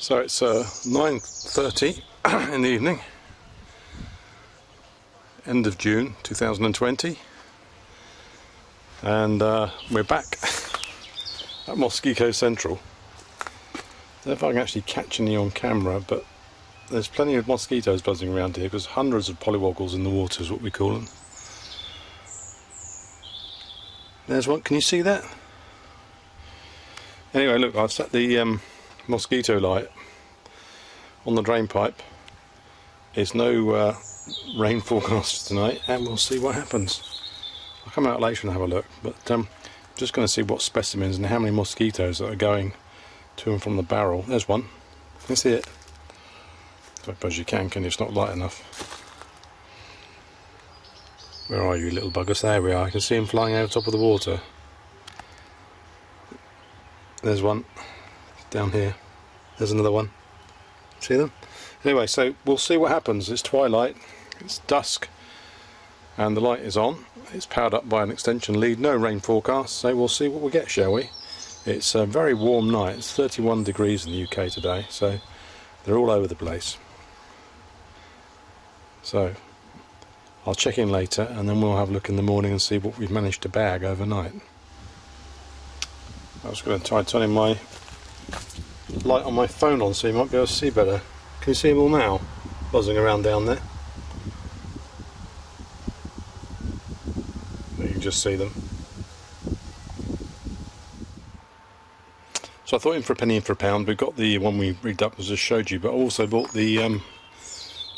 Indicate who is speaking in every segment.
Speaker 1: So it's 9:30 in the evening, end of June 2020, and we're back at Mosquito Central. I don't know if I can actually catch any on camera, but there's plenty of mosquitoes buzzing around here because hundreds of polywoggles in the water is what we call them. There's one, can you see that? Anyway, look, I've set the mosquito light on the drain pipe. There's no rain forecast tonight, and we'll see what happens. I'll come out later and have a look, but just going to see what specimens and how many mosquitoes that are going to and from the barrel. There's one. Can you see it? I suppose you can you? It's not light enough. Where are you, little buggers? There we are. I can see him flying over top of the water. There's one down here. There's another one. See them? Anyway, so we'll see what happens. It's twilight, it's dusk, and the light is on. It's powered up by an extension lead. No rain forecast, so we'll see what we get, shall we? It's a very warm night. It's 31 degrees in the UK today, so they're all over the place. So I'll check in later, and then we'll have a look in the morning and see what we've managed to bag overnight. I was going to try turning my light on my phone on so you might be able to see better. Can you see them all now? Buzzing around down there. You can just see them. So I thought in for a penny, in for a pound. We've got the one we rigged up as I showed you, but I also bought the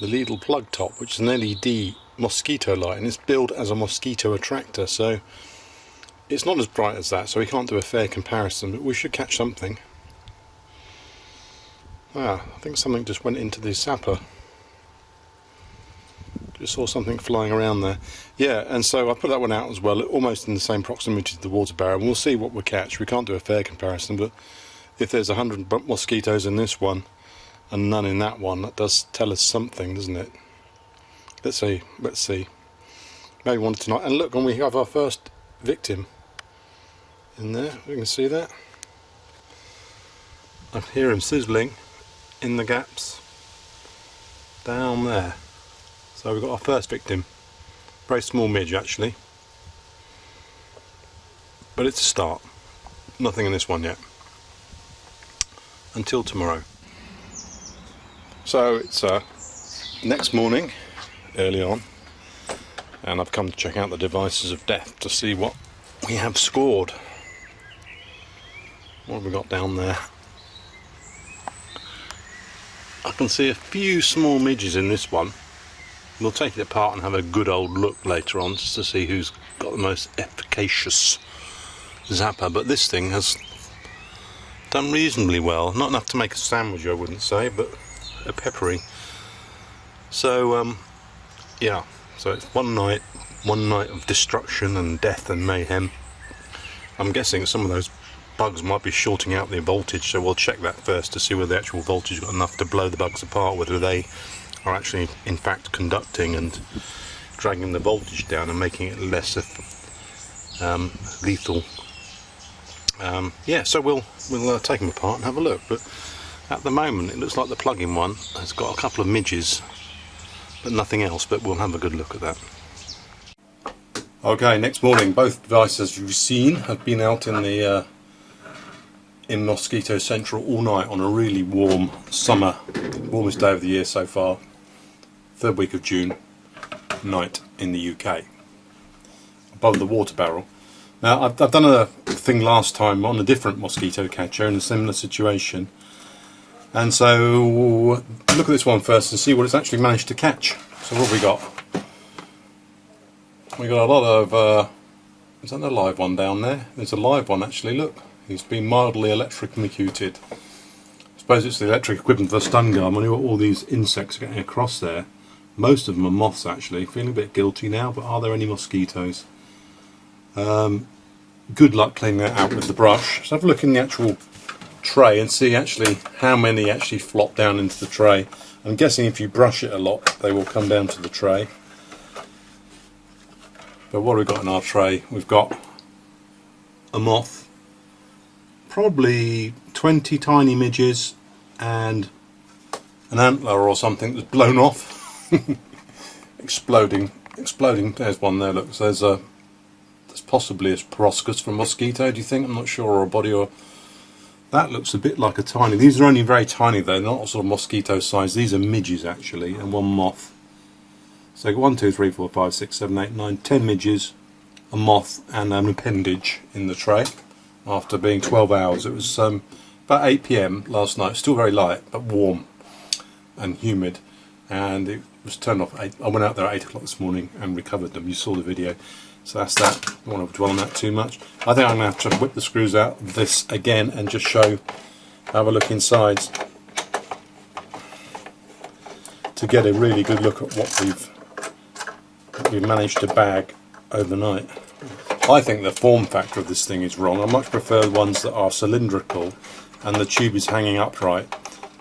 Speaker 1: LIDL plug top, which is an LED mosquito light, and it's billed as a mosquito attractor, so it's not as bright as that, so we can't do a fair comparison, but we should catch something. Ah, I think something just went into the zapper. Just saw something flying around there. Yeah, and so I put that one out as well, almost in the same proximity to the water barrel, and we'll see what we catch. We can't do a fair comparison, but if there's 100 mosquitoes in this one and none in that one, that does tell us something, doesn't it? Let's see. Maybe one tonight. And look, and we have our first victim in there. You can see that. I can hear him sizzling in the gaps down there. So we've got our first victim. Very small midge actually, but it's a start. Nothing in this one yet until tomorrow. So it's next morning, early on, and I've come to check out the devices of death to see what we have scored. What have we got down there? I can see a few small midges in this one. We'll take it apart and have a good old look later on just to see who's got the most efficacious zapper, but this thing has done reasonably well. Not enough to make a sandwich, I wouldn't say, but a peppery. So yeah, so it's one night of destruction and death and mayhem. I'm guessing some of those bugs might be shorting out the voltage, so we'll check that first to see whether the actual voltage got enough to blow the bugs apart, whether they are actually in fact conducting and dragging the voltage down and making it less lethal. Yeah, so we'll take them apart and have a look, but at the moment it looks like the plug-in one has got a couple of midges but nothing else, but we'll have a good look at that. Okay, next morning, both devices, as you've seen, have been out in the in Mosquito Central all night on a really warm summer, warmest day of the year so far, 3rd week of June night in the UK, above the water barrel. Now I've done a thing last time on a different mosquito catcher in a similar situation, and so look at this one first and see what it's actually managed to catch. So what have we got? We got a lot of is that a live one down there? There's a live one actually, look. He's been mildly electrocuted. I suppose it's the electric equivalent for a stun gun. When you've got all these insects getting across there, most of them are moths actually. Feeling a bit guilty now, but are there any mosquitoes? Good luck cleaning that out with the brush. So have a look in the actual tray and see actually how many actually flop down into the tray. I'm guessing if you brush it a lot, they will come down to the tray. But what have we got in our tray? We've got a moth, probably 20 tiny midges, and an antler or something that's blown off. exploding. There's one there, look. So there's possibly a proboscis from Mosquito, do you think? I'm not sure, or a body, or... That looks a bit like a tiny... These are only very tiny though, not sort of mosquito size. These are midges actually, and one moth. So 1, 2, 3, 4, 5, 6, 7, 8, 9, 10 midges, a moth and an appendage in the tray after being 12 hours. It was about 8 PM last night, still very light but warm and humid, and it was turned off at 8. I went out there at 8 o'clock this morning and recovered them. You saw the video. So that's that. I don't want to dwell on that too much. I think I'm going to have to whip the screws out of this again and just have a look inside to get a really good look at what we've managed to bag overnight. I think the form factor of this thing is wrong. I much prefer ones that are cylindrical and the tube is hanging upright,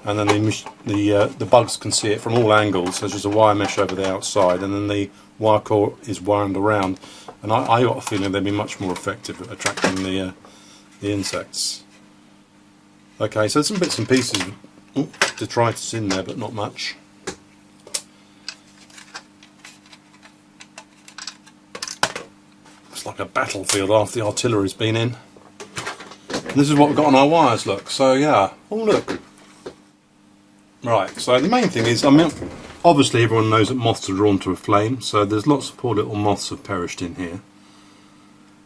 Speaker 1: and then the bugs can see it from all angles. There's just a wire mesh over the outside, and then the wire core is wound around. And I got a feeling they'd be much more effective at attracting the insects. Okay, so there's some bits and pieces of detritus in there, but not much. It's like a battlefield after the artillery's been in. And this is what we've got on our wires, look. So yeah, oh look. Right, so the main thing is, I mean, obviously everyone knows that moths are drawn to a flame, so there's lots of poor little moths have perished in here.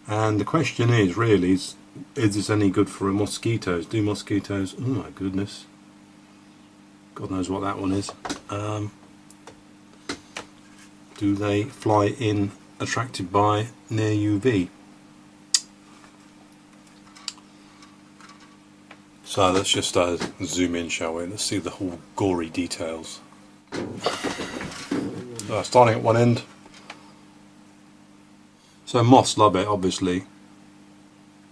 Speaker 1: And the question is, really, is this any good for mosquitoes? Do mosquitoes, oh my goodness, God knows what that one is. Do they fly in attracted by near UV? So let's just zoom in, shall we? Let's see the whole gory details. Starting at one end. So moths love it, obviously.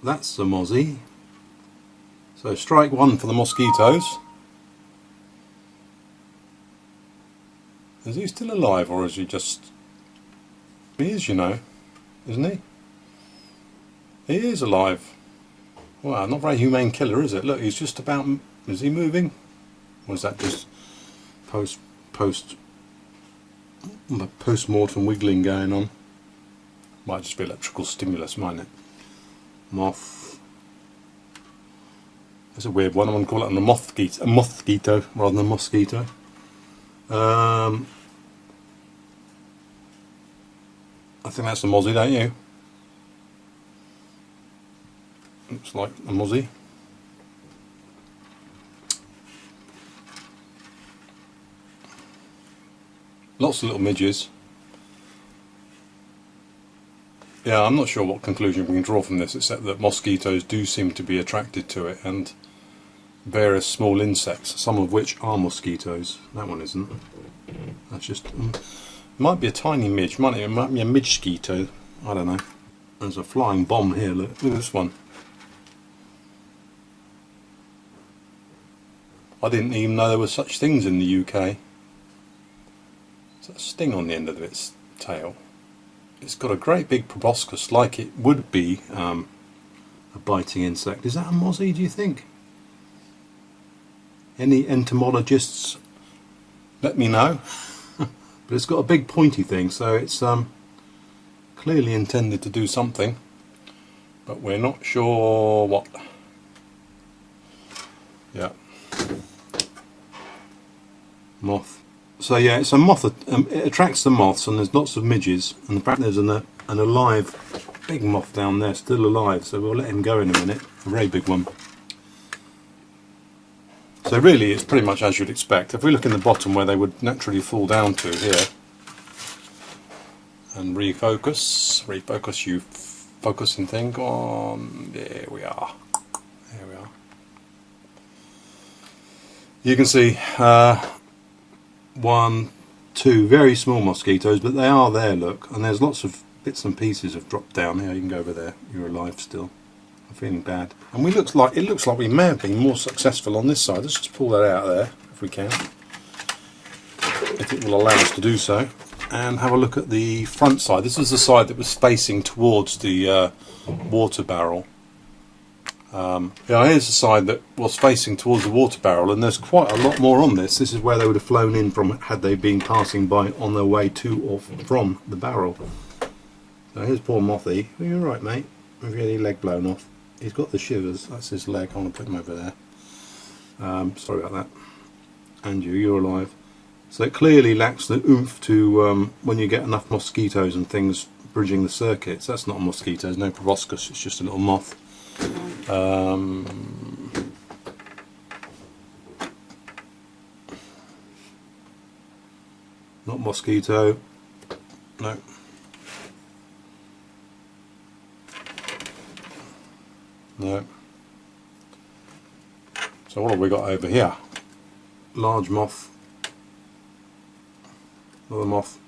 Speaker 1: That's the mozzie. So strike one for the mosquitoes. Is he still alive, or is he just... He is, you know, isn't he? He is alive. Wow, not very humane killer, is it? Look, he's just about... Is he moving? Or is that just post-mortem wiggling going on? Might just be electrical stimulus, mightn't it? Moth. That's a weird one. I'm going to call it a mosquito rather than a mosquito. I think that's a mozzie, don't you? Looks like a mozzie. Lots of little midges. Yeah, I'm not sure what conclusion we can draw from this, except that mosquitoes do seem to be attracted to it, and various small insects, some of which are mosquitoes. That one isn't. That's just... might be a tiny midge, might be a midge-squito. I don't know. There's a flying bomb here, look at this one. I didn't even know there were such things in the UK. It's a sting on the end of its tail. It's got a great big proboscis, like it would be a biting insect. Is that a mozzie, do you think? Any entomologists, let me know. But it's got a big pointy thing, so it's clearly intended to do something, but we're not sure what. Yeah. Moth. So yeah, it's a moth. It attracts the moths, and there's lots of midges. And in fact, there's an alive big moth down there, still alive. So we'll let him go in a minute. A very big one. So really, it's pretty much as you'd expect. If we look in the bottom where they would naturally fall down to here, and refocus you focusing thing. Go on. There we are. There we are. You can see. 1, 2 very small mosquitoes, but they are there, look, and there's lots of bits and pieces have dropped down here. You can go over there, you're alive still. I'm feeling bad. And it looks like we may have been more successful on this side. Let's just pull that out there if we can, if it will allow us to do so, and have a look at the front side. This is the side that was facing towards the water barrel. Yeah, here's the side that was facing towards the water barrel, and there's quite a lot more on this. This is where they would have flown in from had they been passing by on their way to or from the barrel. So here's poor Mothy. Are you alright, mate? Have you had your leg blown off? He's got the shivers. That's his leg. I'm going to put him over there. Sorry about that. And you're alive. So it clearly lacks the oomph to when you get enough mosquitoes and things bridging the circuits. That's not a mosquito, there's no proboscis, it's just a little moth. Not mosquito. No. No. So what have we got over here? Large moth. Another moth.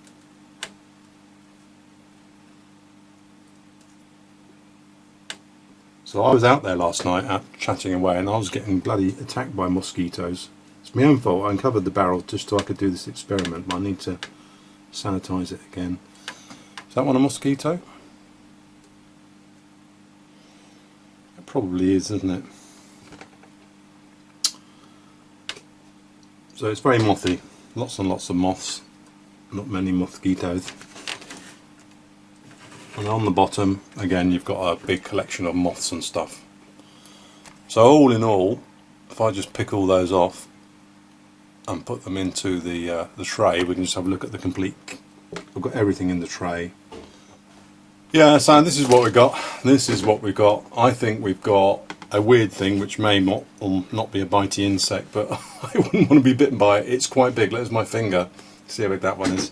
Speaker 1: So I was out there last night out chatting away, and I was getting bloody attacked by mosquitoes. It's my own fault. I uncovered the barrel just so I could do this experiment, but I need to sanitize it again. Is that one a mosquito? It probably is, isn't it? So it's very mothy. Lots and lots of moths. Not many mosquitoes. And on the bottom, again, you've got a big collection of moths and stuff. So all in all, if I just pick all those off and put them into the tray, we can just have a look at the complete. I've got everything in the tray. Yeah, so this is what we got. This is what we got. I think we've got a weird thing which may not be a bitey insect, but I wouldn't want to be bitten by it. It's quite big. There's my finger. See how big that one is.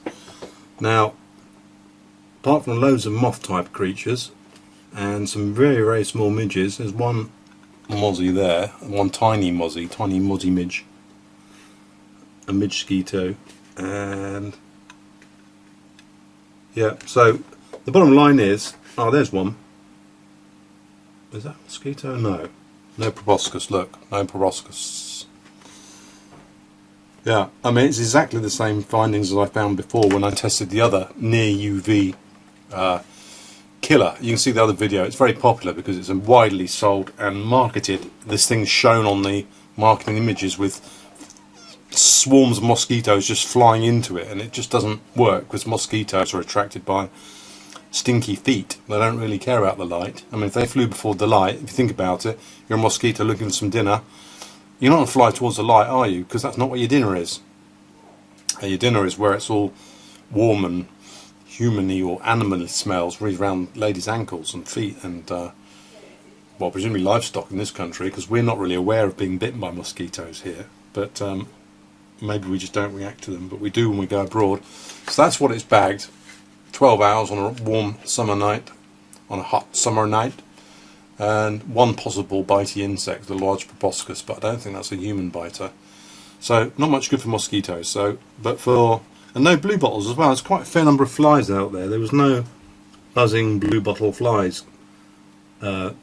Speaker 1: Now, apart from loads of moth type creatures and some very, very small midges, there's one mozzie there, one tiny mozzie midge, a mosquito, and yeah, so the bottom line is, oh, there's one. Is that a mosquito? No. No proboscis, look, no proboscis. Yeah, I mean, it's exactly the same findings as I found before when I tested the other near UV killer. You can see the other video. It's very popular because it's widely sold and marketed. This thing's shown on the marketing images with swarms of mosquitoes just flying into it, and it just doesn't work because mosquitoes are attracted by stinky feet. They don't really care about the light. I mean, if they flew before the light, if you think about it, you're a mosquito looking for some dinner, you're not going to fly towards the light, are you? Because that's not what your dinner is. Your dinner is where it's all warm and human-y or animal smells really around ladies' ankles and feet and, well, presumably livestock in this country, because we're not really aware of being bitten by mosquitoes here. But maybe we just don't react to them, but we do when we go abroad. So that's what it's bagged. 12 hours on a warm summer night, on a hot summer night. And one possible bitey insect, the large proboscis, but I don't think that's a human biter. So not much good for mosquitoes. So, but for and no blue bottles as well. There's quite a fair number of flies out there. There was no buzzing blue bottle flies landing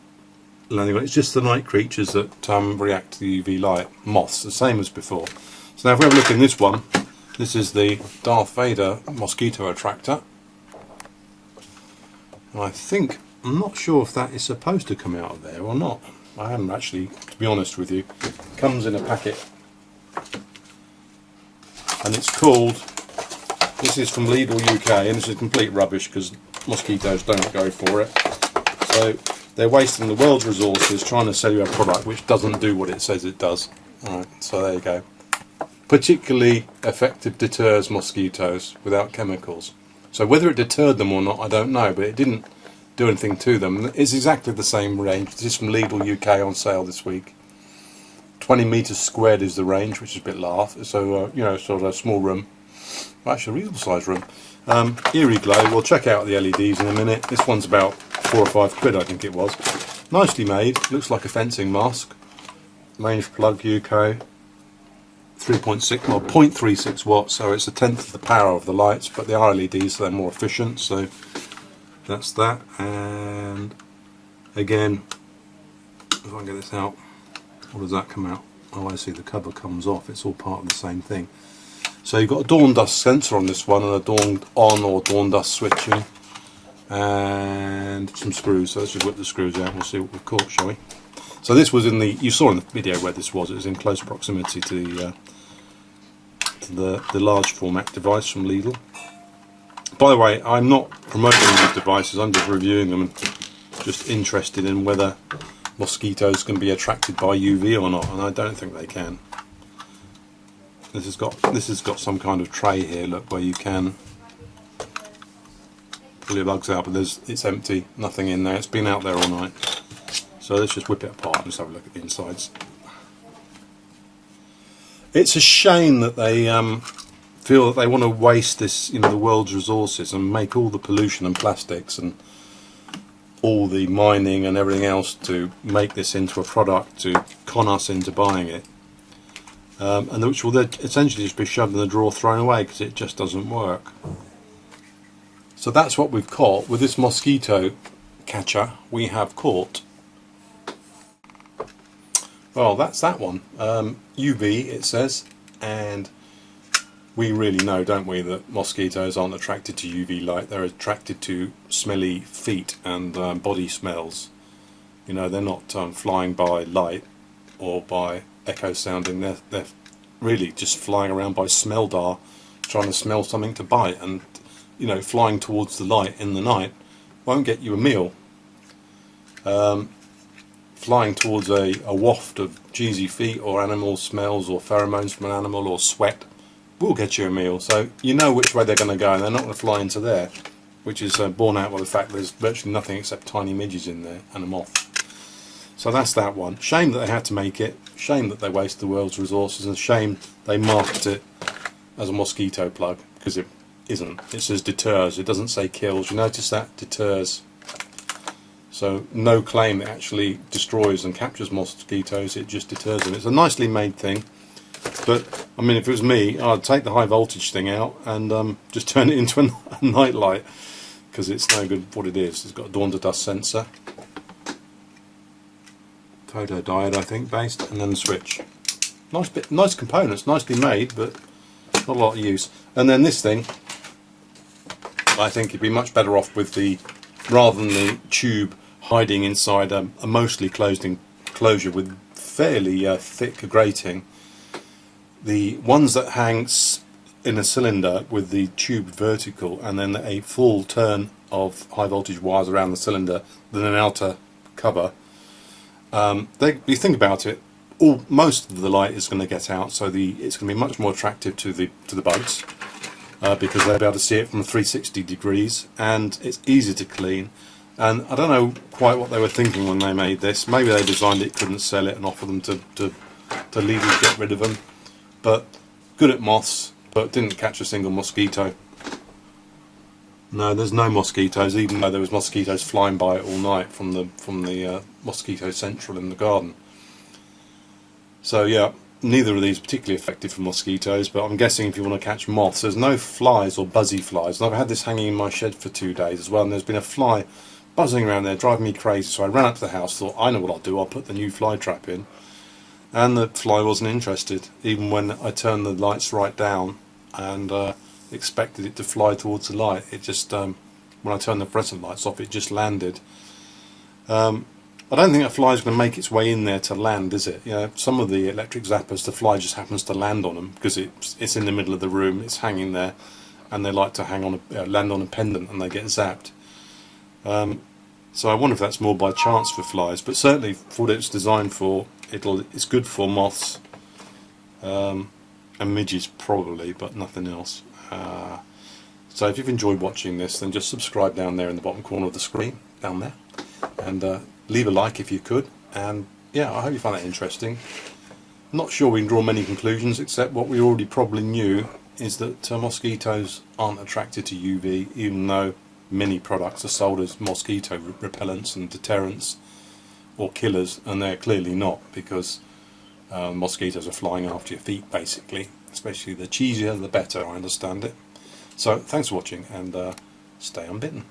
Speaker 1: on. It's just the night creatures that react to the UV light. Moths, the same as before. So now if we have a look in this one, this is the Darth Vader mosquito attractor. And I think, I'm not sure if that is supposed to come out of there or not. I haven't actually, to be honest with you. It comes in a packet. And it's called, this is from LIDL UK, and this is complete rubbish because mosquitoes don't go for it. So they're wasting the world's resources trying to sell you a product which doesn't do what it says it does. Alright, so there you go. Particularly effective, deters mosquitoes without chemicals. So whether it deterred them or not, I don't know, but it didn't do anything to them. It's exactly the same range. This is from LIDL UK on sale this week. 20 metres squared is the range, which is a bit laugh. So, you know, sort of a small room. Actually, a reasonable sized room. Eerie glow. We'll check out the LEDs in a minute. This one's about £4 or £5, I think it was. Nicely made. Looks like a fencing mask. Range plug UK. 3.6, well, 0.36 watts, so it's a tenth of the power of the lights, but they are LEDs, so they're more efficient. So that's that. And again, if I can get this out, what does that come out? Oh, I see, the cover comes off. It's all part of the same thing. So you've got a dawn dust sensor on this one, and a dawn on or dawn dust switching, and some screws. So let's just whip the screws out and we'll see what we've caught, shall we? So this was in the, you saw in the video where this was, it was in close proximity to the large format device from LIDL. By the way, I'm not promoting these devices, I'm just reviewing them and just interested in whether mosquitoes can be attracted by UV or not, and I don't think they can. This has got some kind of tray here, look, where you can pull your bugs out, but it's empty, nothing in there. It's been out there all night. So let's just whip it apart and just have a look at the insides. It's a shame that they feel that they want to waste this, the world's resources and make all the pollution and plastics and all the mining and everything else to make this into a product to con us into buying it, and which will then essentially just be shoved in the drawer, thrown away, because it just doesn't work. So that's what we've caught with this mosquito catcher. We have caught, well, that's that one, UV it says, and we really know, don't we, that mosquitoes aren't attracted to UV light. They're attracted to smelly feet and body smells. They're not flying by light or by echo sounding. They're really just flying around by smell-dar, trying to smell something to bite. And flying towards the light in the night won't get you a meal. Flying towards a waft of cheesy feet or animal smells or pheromones from an animal or sweat will get you a meal. So you know which way they're going to go, and they're not going to fly into there, which is borne out by the fact there's virtually nothing except tiny midges in there and a moth. So that's that one. Shame that they had to make it, shame that they waste the world's resources, and shame they market it as a mosquito plug, because it isn't. It says deters, it doesn't say kills. You notice that? Deters. So no claim it actually destroys and captures mosquitoes, it just deters them. It's a nicely made thing. But, I mean, if it was me, I'd take the high voltage thing out and just turn it into a night light, because it's no good what it is. It's got a dawn to dusk sensor, photodiode I think based, and then the switch. Nice components, nicely made, but not a lot of use. And then this thing, I think you'd be much better off with the, rather than the tube hiding inside a mostly closed enclosure with fairly thick grating. The ones that hangs in a cylinder with the tube vertical and then a full turn of high voltage wires around the cylinder, then an outer cover. You think about it, most of the light is going to get out, so it's going to be much more attractive to the bugs, because they'll be able to see it from 360 degrees, and it's easy to clean. And I don't know quite what they were thinking when they made this. Maybe they designed it, couldn't sell it, and offer them to legally get rid of them. But good at moths, but didn't catch a single mosquito. No, there's no mosquitoes, even though there was mosquitoes flying by it all night from the mosquito central in the garden. So yeah, neither of these are particularly effective for mosquitoes, but I'm guessing if you want to catch moths, there's no flies or buzzy flies. And I've had this hanging in my shed for 2 days as well, and there's been a fly buzzing around there, driving me crazy. So I ran up to the house, thought, I know what I'll do, I'll put the new fly trap in. And the fly wasn't interested, even when I turned the lights right down and expected it to fly towards the light. It just, when I turned the fluorescent lights off, it just landed. I don't think a fly is going to make its way in there to land, is it? Some of the electric zappers, the fly just happens to land on them because it's in the middle of the room, it's hanging there, and they like to hang on land on a pendant and they get zapped. So I wonder if that's more by chance for flies, but certainly for what it's designed for, it's good for moths and midges probably, but nothing else. So if you've enjoyed watching this, then just subscribe down there in the bottom corner of the screen, down there, and leave a like if you could. And yeah, I hope you find that interesting. Not sure we can draw many conclusions, except what we already probably knew is that mosquitoes aren't attracted to UV, even though many products are sold as mosquito repellents and deterrents or killers, and they're clearly not, because mosquitoes are flying after your feet basically. Especially the cheesier the better, I understand it. So thanks for watching, and stay unbitten.